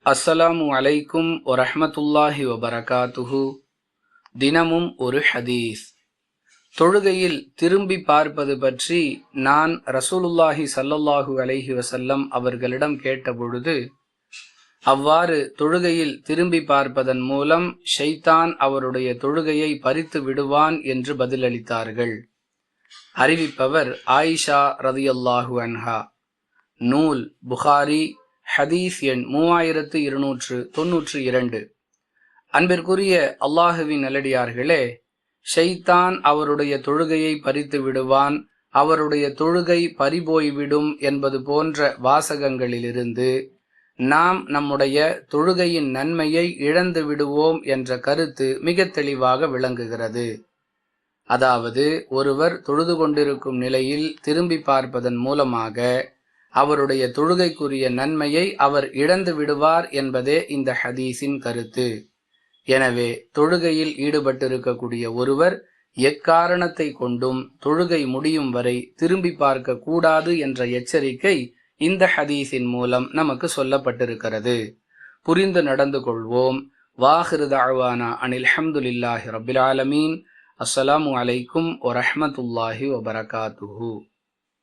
அஸ்ஸலாமு அலைக்கும் வரஹ்மத்துல்லாஹி வபரகாத்துஹு. தினமும் ஒரு ஹதீஸ். தொழுகையில் திரும்பி பார்ப்பது பற்றி நான் ரசூலுல்லாஹி ஸல்லல்லாஹு அலைஹி வஸல்லம் அவர்களிடம் கேட்டபொழுது, அவ்வாறு தொழுகையில் திரும்பி பார்ப்பதன் மூலம் ஷைத்தான் அவருடைய தொழுகையை பறித்து விடுவான் என்று பதிலளித்தார்கள். அறிவிப்பவர் ஆயிஷா ரதியல்லாஹு அன்ஹா. நூல் புகாரி, ஹதீஸ் எண் 3292. அன்பிற்குரிய அல்லாஹுவின் நல்லடியார்களே, ஷைத்தான் அவருடைய தொழுகையை பறித்து விடுவான், அவருடைய தொழுகை பறிபோய்விடும் என்பது போன்ற வாசகங்களிலிருந்து நாம் நம்முடைய தொழுகையின் நன்மையை இழந்து விடுவோம் என்ற கருத்து மிக தெளிவாக விளங்குகிறது. அதாவது, ஒருவர் தொழுது கொண்டிருக்கும் நிலையில் திரும்பி பார்ப்பதன் மூலமாக அவருடைய தொழுகைக்குரிய நன்மையை அவர் இழந்து விடுவார் என்பதே இந்த ஹதீஸின் கருத்து. எனவே தொழுகையில் ஈடுபட்டிருக்கக்கூடிய ஒருவர் எக்காரணத்தை கொண்டும் தொழுகை முடியும் வரை திரும்பி பார்க்க கூடாது என்ற எச்சரிக்கை இந்த ஹதீஸின் மூலம் நமக்கு சொல்லப்பட்டிருக்கிறது. புரிந்து நடந்து கொள்வோம். வாஹிரு தஅவானா அனில் ஹம்துலில்லாஹி ரப்பில் ஆலமீன். அஸ்ஸலாமு அலைக்கும் வரஹ்மத்துல்லாஹி வபரகாத்துஹு.